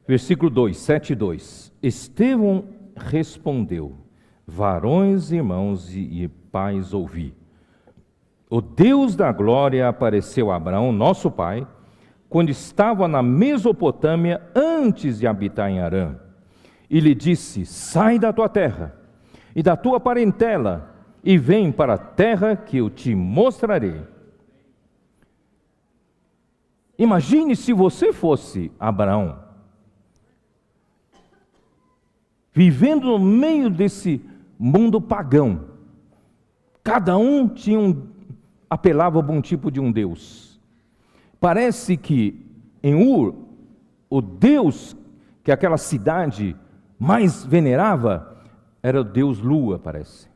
Versículo 2, 7:2. Estevão respondeu: varões, irmãos e pais, ouvi. O Deus da glória apareceu a Abraão, nosso pai, quando estava na Mesopotâmia, antes de habitar em Harã. E lhe disse: sai da tua terra e da tua parentela, e vem para a terra que eu te mostrarei. Imagine se você fosse Abraão, vivendo no meio desse mundo pagão. Cada um apelava a algum tipo de um Deus. Parece que em Ur, o Deus que aquela cidade mais venerava era o Deus Lua, parece.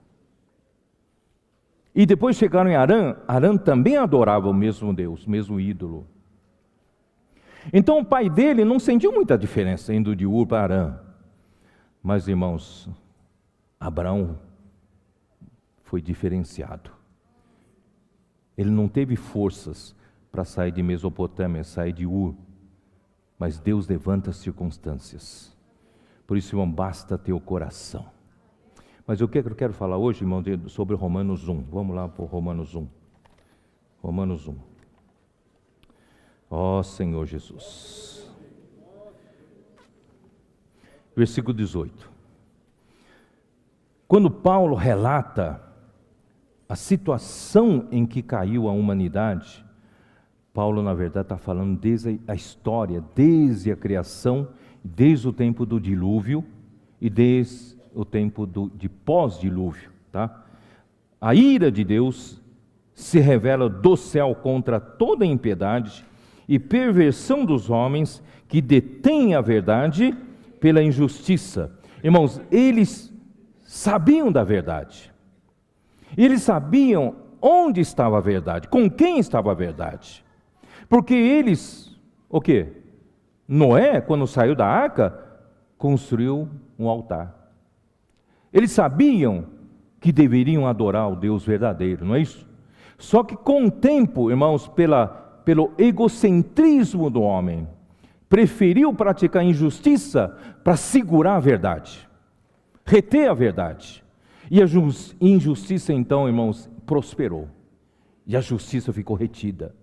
E depois chegaram em Harã. Harã também adorava o mesmo Deus, o mesmo ídolo. Então o pai dele não sentiu muita diferença indo de Ur para Harã. Mas, irmãos, Abraão foi diferenciado. Ele não teve forças para sair de Mesopotâmia, sair de Ur. Mas Deus levanta as circunstâncias. Por isso, irmão, basta ter o coração. Mas eu quero falar hoje, irmão, sobre Romanos 1. Vamos lá para Romanos 1. Romanos 1. Ó Senhor Jesus. Versículo 18. Quando Paulo relata a situação em que caiu a humanidade, Paulo, na verdade, está falando desde a história, desde a criação, desde o tempo do dilúvio e desde o tempo de pós-dilúvio. Tá? A ira de Deus se revela do céu contra toda impiedade e perversão dos homens que detêm a verdade pela injustiça. Irmãos, eles sabiam da verdade. Eles sabiam onde estava a verdade, com quem estava a verdade. Porque eles, o quê? Noé, quando saiu da arca, construiu um altar. Eles sabiam que deveriam adorar o Deus verdadeiro, não é isso? Só que com o tempo, irmãos, pelo egocentrismo do homem, preferiu praticar injustiça para segurar a verdade, reter a verdade. E a injustiça, então, irmãos, prosperou. E a justiça ficou retida.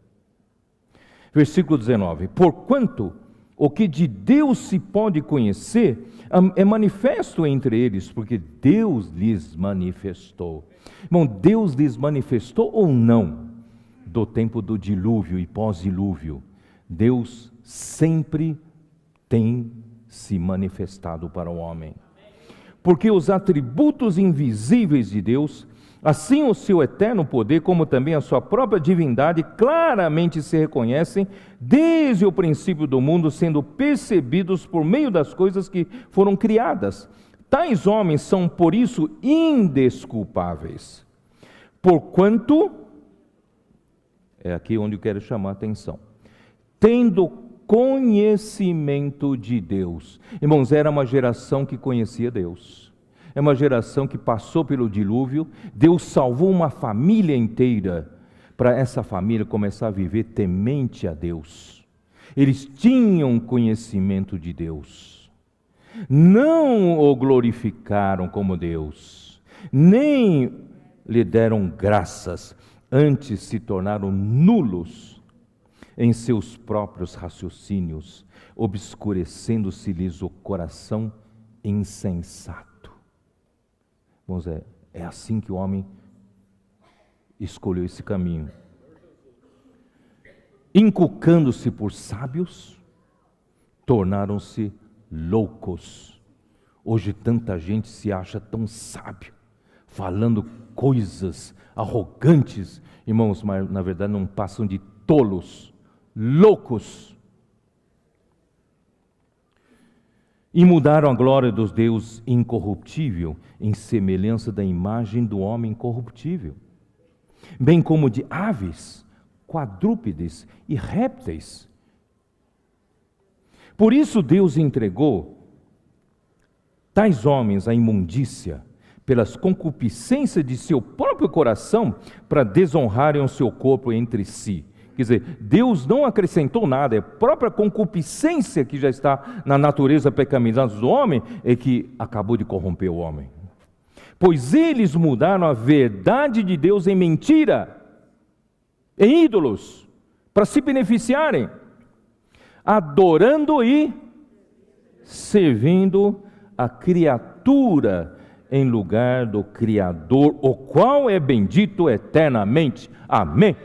Versículo 19. Porquanto o que de Deus se pode conhecer é manifesto entre eles, porque Deus lhes manifestou. Irmão, Deus lhes manifestou ou não? Do tempo do dilúvio e pós-dilúvio, Deus sempre tem se manifestado para o homem. Porque os atributos invisíveis de Deus, assim o seu eterno poder, como também a sua própria divindade, claramente se reconhecem desde o princípio do mundo, sendo percebidos por meio das coisas que foram criadas. Tais homens são, por isso, indesculpáveis. Porquanto, é aqui onde eu quero chamar a atenção, tendo conhecimento de Deus. Irmãos, era uma geração que conhecia Deus. É uma geração que passou pelo dilúvio. Deus salvou uma família inteira, para essa família começar a viver temente a Deus. Eles tinham conhecimento de Deus. Não o glorificaram como Deus, nem lhe deram graças, antes se tornaram nulos em seus próprios raciocínios, obscurecendo-se-lhes o coração insensato. Irmãos, é assim que o homem escolheu esse caminho. Inculcando-se por sábios, tornaram-se loucos. Hoje tanta gente se acha tão sábio, falando coisas arrogantes, irmãos, mas na verdade não passam de tolos, loucos. E mudaram a glória dos Deus incorruptível em semelhança da imagem do homem corruptível, bem como de aves, quadrúpedes e répteis. Por isso Deus entregou tais homens à imundícia, pelas concupiscências de seu próprio coração, para desonrarem o seu corpo entre si. Quer dizer, Deus não acrescentou nada, é a própria concupiscência que já está na natureza pecaminosa do homem é que acabou de corromper o homem. Pois eles mudaram a verdade de Deus em mentira, em ídolos, para se beneficiarem, adorando e servindo a criatura em lugar do Criador, o qual é bendito eternamente. Amém.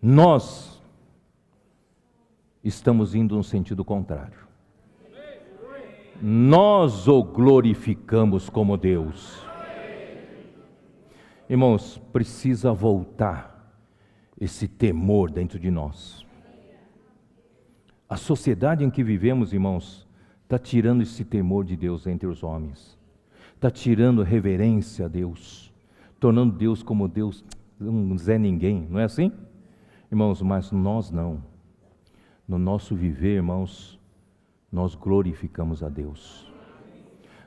Nós estamos indo no sentido contrário. Nós o glorificamos como Deus. Irmãos, precisa voltar esse temor dentro de nós. A sociedade em que vivemos, irmãos, está tirando esse temor de Deus entre os homens. Está tirando reverência a Deus, tornando Deus como Deus, um Zé Ninguém, não é assim? Irmãos, mas nós não. No nosso viver, irmãos, nós glorificamos a Deus.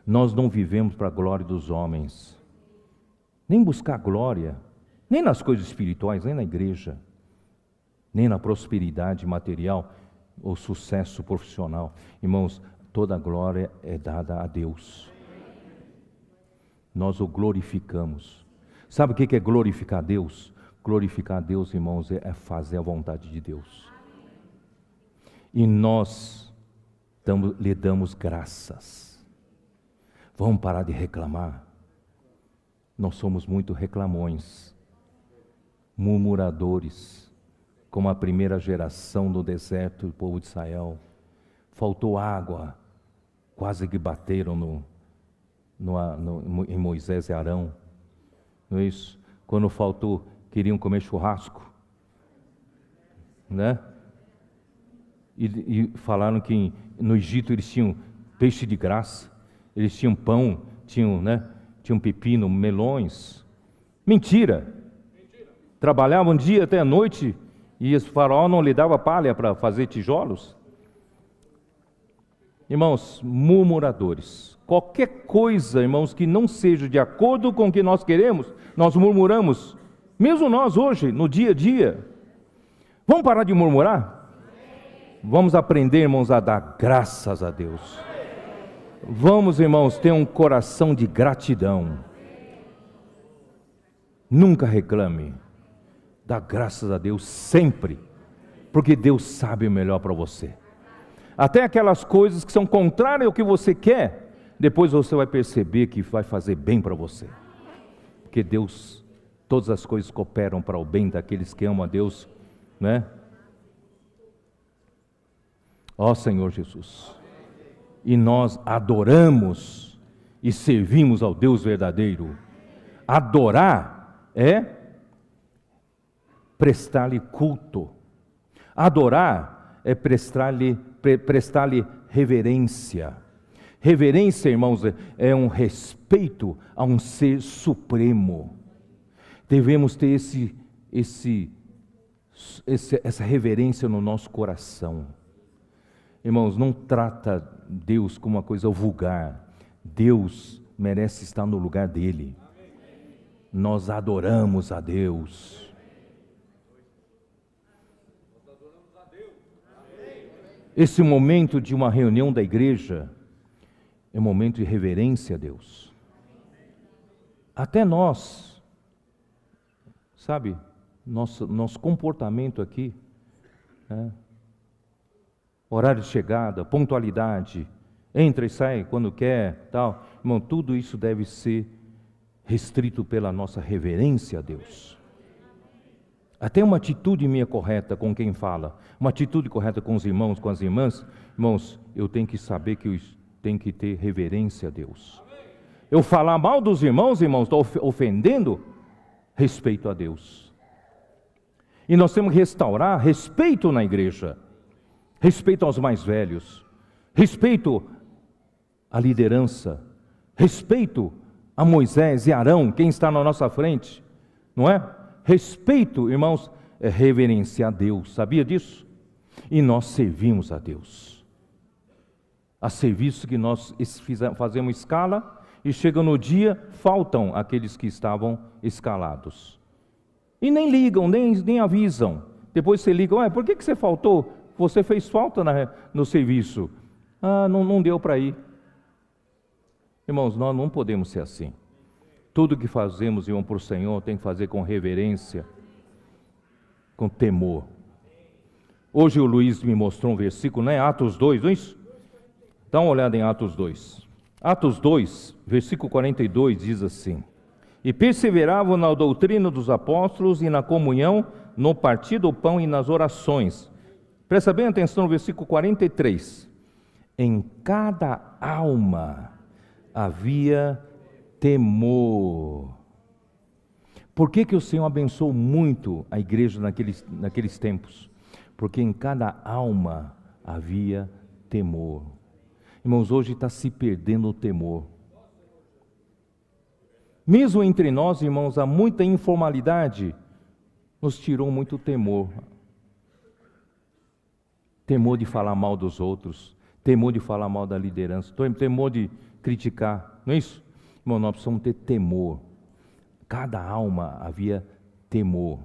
Nós não vivemos para a glória dos homens, nem buscar glória, nem nas coisas espirituais, nem na igreja, nem na prosperidade material ou sucesso profissional. Irmãos, toda a glória é dada a Deus. Nós o glorificamos. Sabe o que é glorificar a Deus? Glorificar a Deus, irmãos, é fazer a vontade de Deus. E nós lhe damos graças. Vamos parar de reclamar. Nós somos muito reclamões, murmuradores, como a primeira geração do deserto do povo de Israel. Faltou água, quase que bateram em Moisés e Arão. Não é isso? Quando faltou, queriam comer churrasco, né? E falaram que no Egito eles tinham peixe de graça, eles tinham pão, tinham pepino, melões. Mentira! Trabalhavam dia até a noite e o faraó não lhe dava palha para fazer tijolos. Irmãos, murmuradores. Qualquer coisa, irmãos, que não seja de acordo com o que nós queremos, nós murmuramos. Mesmo nós hoje, no dia a dia. Vamos parar de murmurar? Vamos aprender, irmãos, a dar graças a Deus. Vamos, irmãos, ter um coração de gratidão. Nunca reclame. Dá graças a Deus sempre, porque Deus sabe o melhor para você. Até aquelas coisas que são contrárias ao que você quer, depois você vai perceber que vai fazer bem para você. Porque Deus, todas as coisas cooperam para o bem daqueles que amam a Deus, né? Ó Senhor Jesus, e nós adoramos e servimos ao Deus verdadeiro. Adorar é prestar-lhe culto. Adorar é prestar-lhe reverência. Reverência, irmãos, é um respeito a um ser supremo. Devemos ter essa reverência no nosso coração. Irmãos, não trata Deus como uma coisa vulgar. Deus merece estar no lugar dele. Nós adoramos a Deus. Esse momento de uma reunião da igreja é um momento de reverência a Deus. Até nós, sabe, nosso comportamento aqui, horário de chegada, pontualidade, entra e sai quando quer, tal. Irmão, tudo isso deve ser restrito pela nossa reverência a Deus. Até uma atitude minha correta com quem fala, uma atitude correta com os irmãos, com as irmãs, irmãos, eu tenho que saber que eu tenho que ter reverência a Deus. Eu falar mal dos irmãos, estou ofendendo, respeito a Deus. E nós temos que restaurar respeito na igreja. Respeito aos mais velhos, respeito à liderança, respeito a Moisés e Arão, quem está na nossa frente, não é? Respeito, irmãos, é reverenciar a Deus, sabia disso? E nós servimos a Deus. Há serviços que nós fazemos escala E chega no dia, faltam aqueles que estavam escalados. E nem ligam, nem avisam. Depois você liga, por que você faltou? Você fez falta no serviço. Não deu para ir. Irmãos, nós não podemos ser assim. Tudo que fazemos, irmão, para o Senhor, tem que fazer com reverência, com temor. Hoje o Luiz me mostrou um versículo, não é? Atos 2, não é isso? Dá uma olhada em Atos 2. Atos 2, versículo 42, diz assim: E perseveravam na doutrina dos apóstolos e na comunhão, no partir do pão e nas orações. Presta bem atenção no versículo 43. Em cada alma havia temor. Por que o Senhor abençoou muito a igreja naqueles tempos? Porque em cada alma havia temor. Irmãos, hoje está se perdendo o temor. Mesmo entre nós, irmãos, há muita informalidade, nos tirou muito temor. Temor de falar mal dos outros, temor de falar mal da liderança, temor de criticar, não é isso? Irmão, nós precisamos ter temor. Cada alma havia temor.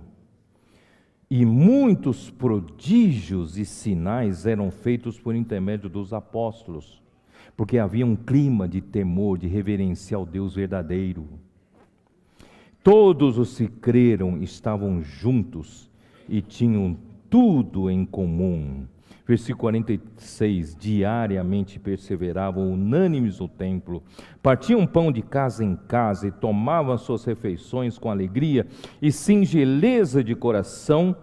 E muitos prodígios e sinais eram feitos por intermédio dos apóstolos, porque havia um clima de temor, de reverenciar o Deus verdadeiro. Todos os que creram estavam juntos e tinham tudo em comum. Versículo 46, diariamente perseveravam unânimes no templo, partiam pão de casa em casa e tomavam suas refeições com alegria e singeleza de coração,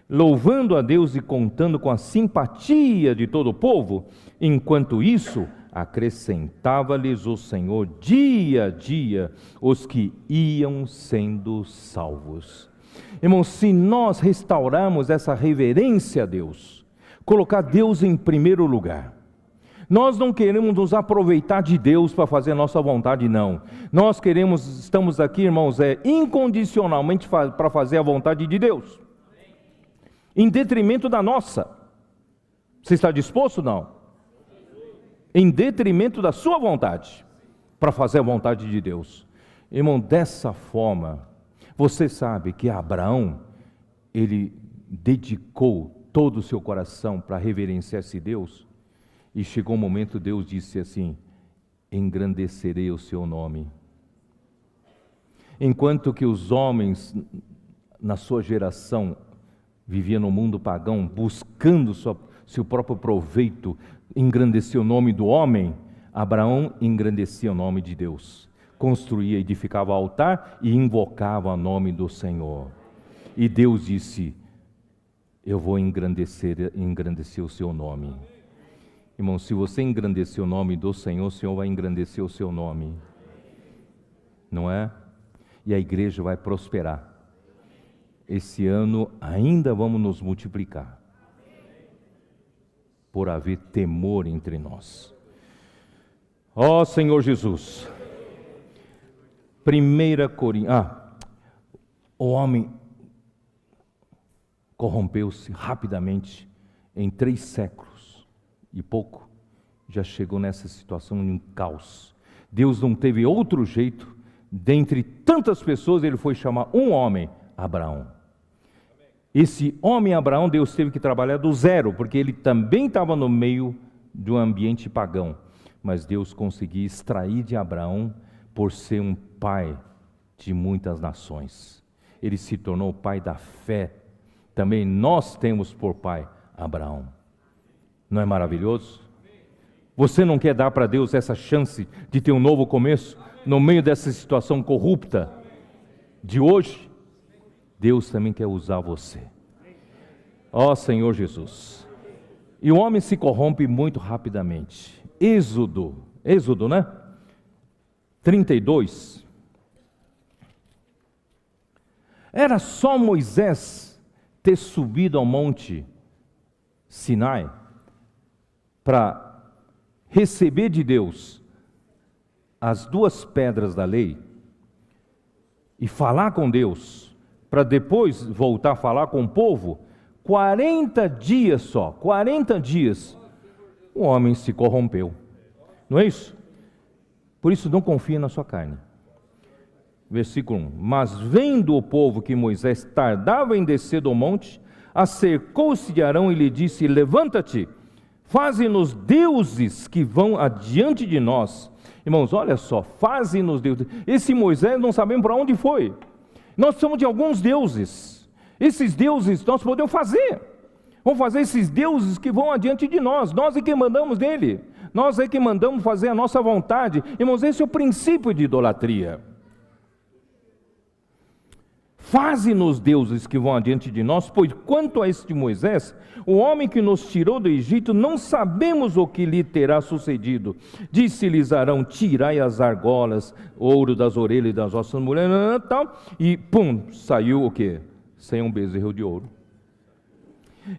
louvando a Deus e contando com a simpatia de todo o povo. Enquanto isso, acrescentava-lhes o Senhor dia a dia os que iam sendo salvos. Irmãos, se nós restaurarmos essa reverência a Deus, colocar Deus em primeiro lugar, nós não queremos nos aproveitar de Deus para fazer a nossa vontade, não. Nós estamos aqui, irmãos, incondicionalmente para fazer a vontade de Deus, em detrimento da nossa. Você está disposto? Não. Em detrimento da sua vontade, para fazer a vontade de Deus. Irmão, dessa forma, você sabe que Abraão, ele dedicou todo o seu coração para reverenciar esse Deus, e chegou um momento, Deus disse assim: engrandecerei o seu nome. Enquanto que os homens, na sua geração, viviam no mundo pagão, buscando seu próprio proveito, engrandecia o nome do homem, Abraão engrandecia o nome de Deus, construía, edificava altar e invocava o nome do Senhor. E Deus disse: eu vou engrandecer o seu nome. Irmão, se você engrandecer o nome do Senhor, o Senhor vai engrandecer o seu nome, não é? E a igreja vai prosperar. Esse ano ainda vamos nos multiplicar, por haver temor entre nós. Ó Senhor Jesus. 1 Coríntios. O homem corrompeu-se rapidamente em 3 séculos e pouco, já chegou nessa situação de um caos. Deus não teve outro jeito, dentre tantas pessoas, ele foi chamar um homem, Abraão. Esse homem Abraão, Deus teve que trabalhar do zero, porque ele também estava no meio de um ambiente pagão. Mas Deus conseguiu extrair de Abraão, por ser um pai de muitas nações. Ele se tornou o pai da fé. Também nós temos por pai Abraão. Não é maravilhoso? Você não quer dar para Deus essa chance de ter um novo começo, no meio dessa situação corrupta de hoje? Deus também quer usar você. Ó Senhor Jesus. E o homem se corrompe muito rapidamente. Êxodo, né? 32. Era só Moisés ter subido ao monte Sinai para receber de Deus as 2 pedras da lei e falar com Deus, para depois voltar a falar com o povo. 40 dias só, 40 dias, o homem se corrompeu, não é isso? Por isso não confie na sua carne. Versículo 1. Mas vendo o povo que Moisés tardava em descer do monte, acercou-se de Arão e lhe disse: levanta-te, faze-nos deuses que vão adiante de nós. Irmãos, olha só, faze-nos deuses. Esse Moisés não sabemos para onde foi. Nós somos de alguns deuses. Esses deuses nós podemos fazer. Vamos fazer esses deuses que vão adiante de nós. Nós é que mandamos dele. Nós é que mandamos fazer a nossa vontade. Irmãos, esse é o princípio de idolatria. Faze-nos deuses que vão adiante de nós, pois quanto a este Moisés, o homem que nos tirou do Egito, não sabemos o que lhe terá sucedido. Disse-lhes Arão: tirai as argolas, ouro das orelhas e das vossas mulheres, tal, e pum, saiu o quê? Saiu um bezerro de ouro.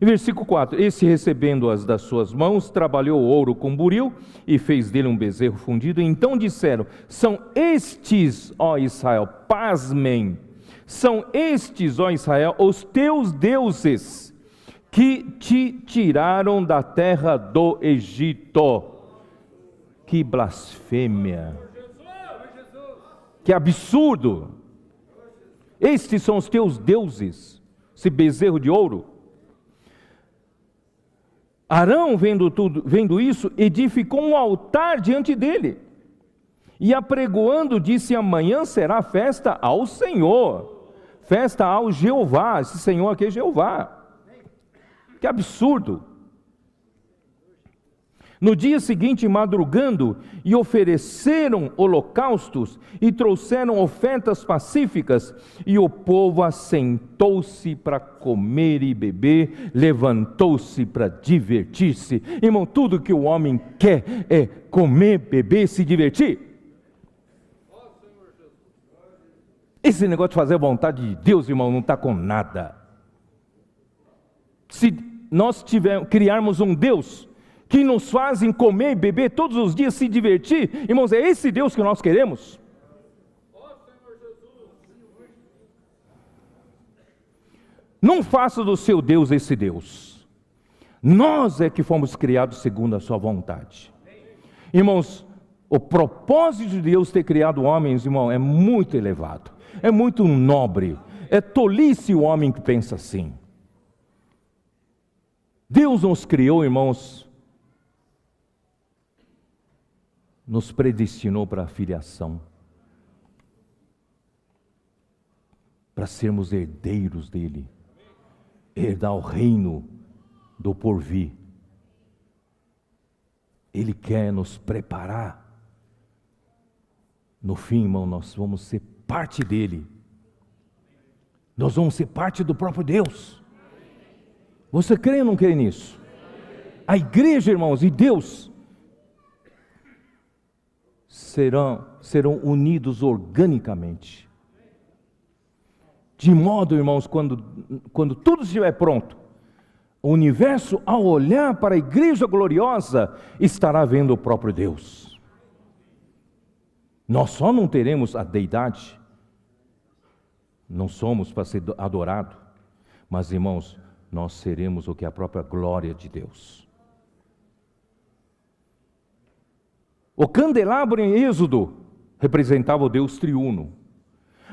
E versículo 4, esse recebendo-as das suas mãos, trabalhou o ouro com buril, e fez dele um bezerro fundido. E então disseram: são estes, ó Israel, pasmem, são estes, ó Israel, os teus deuses, que te tiraram da terra do Egito. Que blasfêmia! Que absurdo! Estes são os teus deuses, esse bezerro de ouro. Arão, vendo isso, edificou um altar diante dele, e apregoando, disse: amanhã será festa ao Senhor, festa ao Jeová. Esse Senhor aqui é Jeová. Que absurdo! No dia seguinte, madrugando, e ofereceram holocaustos, e trouxeram ofertas pacíficas, e o povo assentou-se para comer e beber, levantou-se para divertir-se. Irmão, tudo que o homem quer é comer, beber, se divertir. Esse negócio de fazer a vontade de Deus, irmão, não está com nada. Se nós criarmos um Deus que nos fazem comer e beber todos os dias, se divertir, irmãos, é esse Deus que nós queremos? Não faça do seu Deus esse Deus. Nós é que fomos criados segundo a sua vontade. Irmãos, o propósito de Deus ter criado homens, irmão, é muito elevado, é muito nobre. É tolice o homem que pensa assim. Deus nos criou, irmãos, nos predestinou para a filiação, para sermos herdeiros dele, herdar o reino do porvir. Ele quer nos preparar. No fim, irmão, nós vamos ser parte dele. Nós vamos ser parte do próprio Deus. Você crê ou não crê nisso? A igreja, irmãos, e Deus serão unidos organicamente. De modo, irmãos, quando tudo estiver pronto, o universo, ao olhar para a igreja gloriosa, estará vendo o próprio Deus. Nós só não teremos a deidade, não somos para ser adorado, mas, irmãos, nós seremos o que é a própria glória de Deus. O candelabro em Êxodo representava o Deus triuno,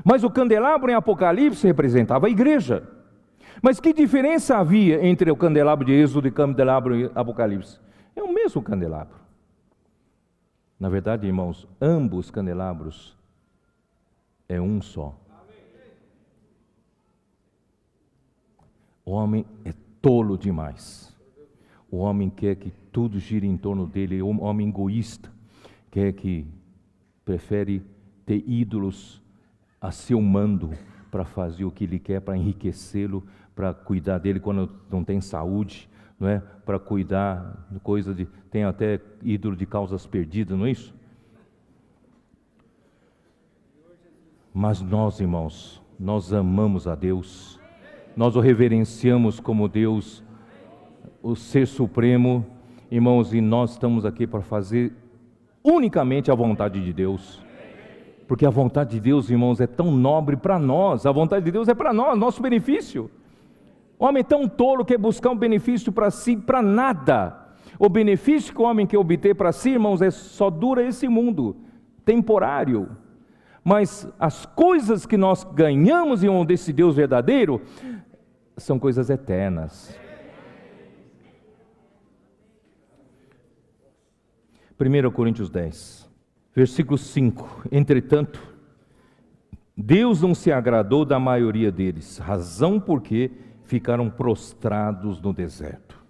mas o candelabro em Apocalipse representava a igreja. Mas que diferença havia entre o candelabro de Êxodo e o candelabro em Apocalipse? É o mesmo candelabro. Na verdade, irmãos, ambos candelabros é um só. O homem é tolo demais. O homem quer que tudo gire em torno dele. O homem egoísta prefere ter ídolos a seu mando para fazer o que ele quer, para enriquecê-lo, para cuidar dele quando não tem saúde, não é? Para cuidar de coisa de... Tem até ídolo de causas perdidas, não é isso? Mas nós, irmãos, nós amamos a Deus, nós o reverenciamos como Deus, o Ser Supremo, irmãos, e nós estamos aqui para fazer unicamente a vontade de Deus. Porque a vontade de Deus, irmãos, é tão nobre para nós. A vontade de Deus é para nós, nosso benefício. O homem é tão tolo que quer buscar um benefício para si, para nada. O benefício que o homem quer obter para si, irmãos, só dura esse mundo. temporário. Mas as coisas que nós ganhamos em um desse Deus verdadeiro são coisas eternas. 1 Coríntios 10, versículo 5. Entretanto, Deus não se agradou da maioria deles, razão porque ficaram prostrados no deserto.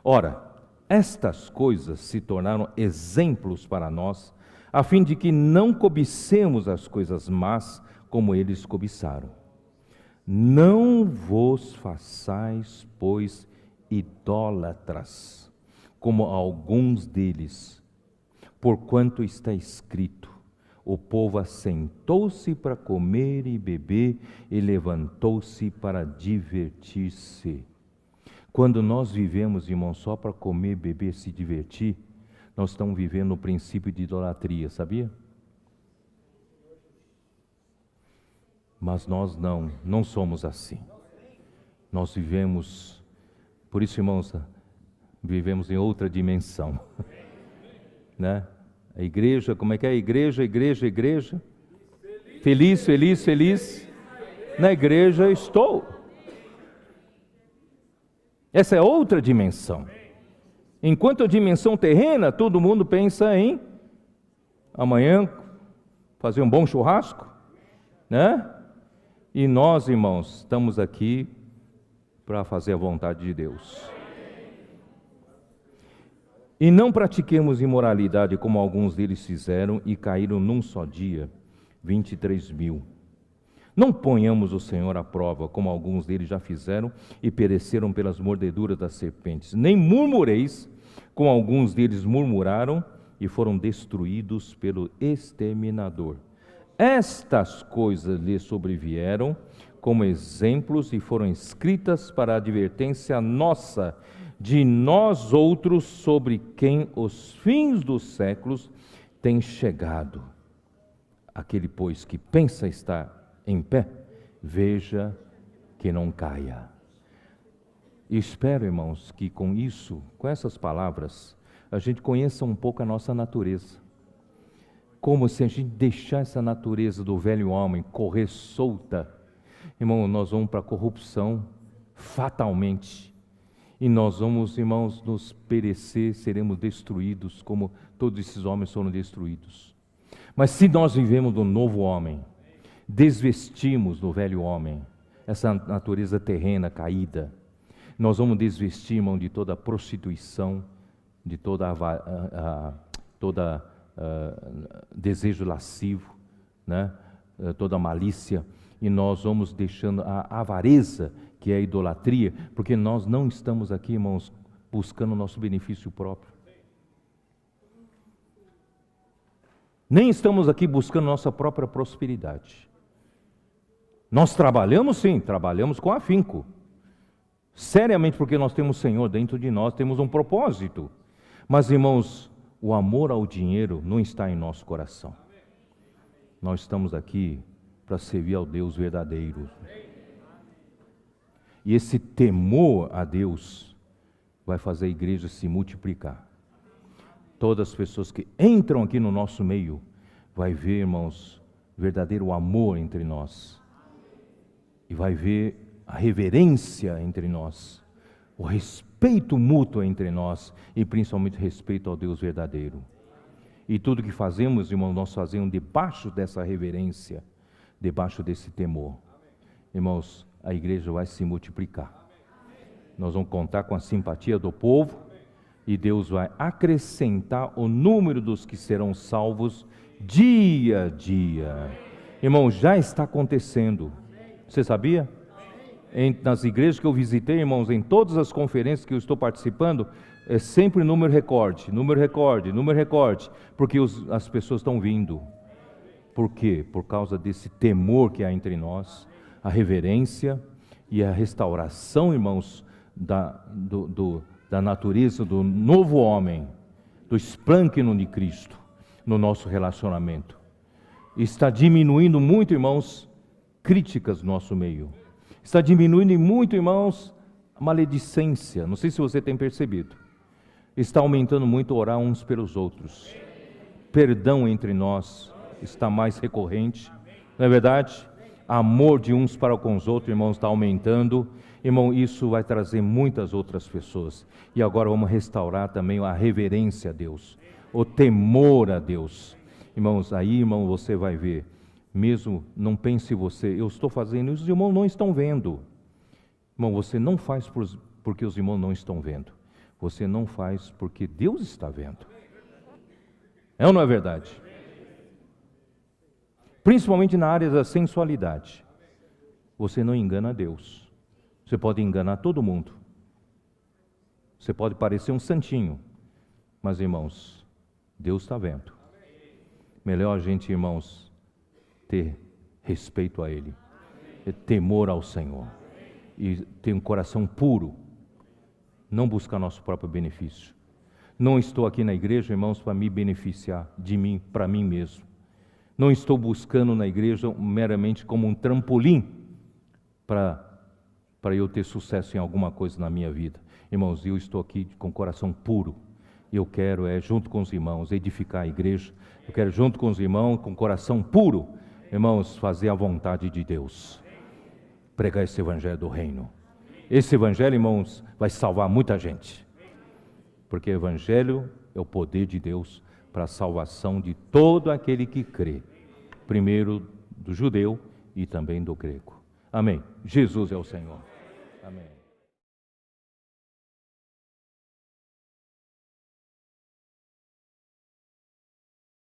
Ora, estas coisas se tornaram exemplos para nós, a fim de que não cobicemos as coisas más como eles cobiçaram. Não vos façais, pois, idólatras, como alguns deles, porquanto está escrito: o povo assentou-se para comer e beber e levantou-se para divertir-se. Quando nós vivemos, irmãos, só para comer, beber, se divertir, nós estamos vivendo o princípio de idolatria, sabia? Mas nós não somos assim. Nós vivemos, por isso, irmãos, vivemos em outra dimensão. Né? A igreja, como é que é? Igreja. Feliz. Na igreja estou. Essa é outra dimensão. Enquanto a dimensão terrena, todo mundo pensa em amanhã fazer um bom churrasco, né? E nós, irmãos, estamos aqui para fazer a vontade de Deus. E não pratiquemos imoralidade como alguns deles fizeram e caíram num só dia, 23.000. Não ponhamos o Senhor à prova, como alguns deles já fizeram e pereceram pelas mordeduras das serpentes. Nem murmureis, como alguns deles murmuraram e foram destruídos pelo exterminador. Estas coisas lhes sobrevieram como exemplos e foram escritas para a advertência nossa, de nós outros, sobre quem os fins dos séculos têm chegado. Aquele, pois, que pensa estar em pé, veja que não caia. E espero, irmãos, que com isso, com essas palavras, a gente conheça um pouco a nossa natureza. Como se a gente deixar essa natureza do velho homem correr solta, irmão, nós vamos para a corrupção fatalmente. E nós vamos, irmãos, nos perecer, seremos destruídos, como todos esses homens foram destruídos. Mas se nós vivemos do novo homem, desvestimos do velho homem, essa natureza terrena caída, nós vamos desvestir, irmão, de toda a prostituição, de toda desejo lascivo, né? Toda a malícia, e nós vamos deixando a avareza, que é a idolatria, porque nós não estamos aqui, irmãos, buscando o nosso benefício próprio. Nem estamos aqui buscando nossa própria prosperidade. Nós trabalhamos sim, trabalhamos com afinco. Seriamente, porque nós temos o Senhor dentro de nós, temos um propósito. Mas, irmãos, o amor ao dinheiro não está em nosso coração. Nós estamos aqui para servir ao Deus verdadeiro. E esse temor a Deus vai fazer a igreja se multiplicar. Todas as pessoas que entram aqui no nosso meio, vai ver, irmãos, verdadeiro amor entre nós. E vai ver a reverência entre nós, o respeito mútuo entre nós e principalmente respeito ao Deus verdadeiro. E tudo que fazemos, irmãos, nós fazemos debaixo dessa reverência, debaixo desse temor. Irmãos, a igreja vai se multiplicar. Nós vamos contar com a simpatia do povo e Deus vai acrescentar o número dos que serão salvos dia a dia. Irmão, já está acontecendo. Você sabia? Nas igrejas que eu visitei, irmãos, em todas as conferências que eu estou participando, é sempre número recorde, porque as pessoas estão vindo. Por quê? Por causa desse temor que há entre nós, a reverência e a restauração, irmãos, da natureza do novo homem, do esplêndido de Cristo no nosso relacionamento. Está diminuindo muito, irmãos, críticas no nosso meio. Está diminuindo muito, irmãos, a maledicência. Não sei se você tem percebido. Está aumentando muito orar uns pelos outros. perdão entre nós está mais recorrente, não é verdade? Amor de uns para com os outros, irmãos, está aumentando. Irmão, isso vai trazer muitas outras pessoas. E agora vamos restaurar também a reverência a Deus, o temor a Deus. Irmãos, aí, irmão, você vai ver, mesmo, não pense você, eu estou fazendo isso, os irmãos não estão vendo. Irmão, você não faz porque os irmãos não estão vendo. Você não faz porque Deus está vendo. É ou não é verdade? Principalmente na área da sensualidade. Você não engana Deus. Você pode enganar todo mundo. Você pode parecer um santinho. Mas, irmãos, Deus está vendo. Melhor a gente, irmãos, ter respeito a Ele. Ter temor ao Senhor. E ter um coração puro. Não buscar nosso próprio benefício. Não estou aqui na igreja, irmãos, para me beneficiar de mim, para mim mesmo. Não estou buscando na igreja meramente como um trampolim para eu ter sucesso em alguma coisa na minha vida. Irmãos, eu estou aqui com o coração puro. Eu quero, junto com os irmãos, edificar a igreja. Eu quero, junto com os irmãos, com o coração puro, irmãos, fazer a vontade de Deus. Pregar esse evangelho do reino. Esse evangelho, irmãos, vai salvar muita gente. Porque o evangelho é o poder de Deus para a salvação de todo aquele que crê. Primeiro do judeu e também do grego. Amém. Jesus é o Senhor. Amém.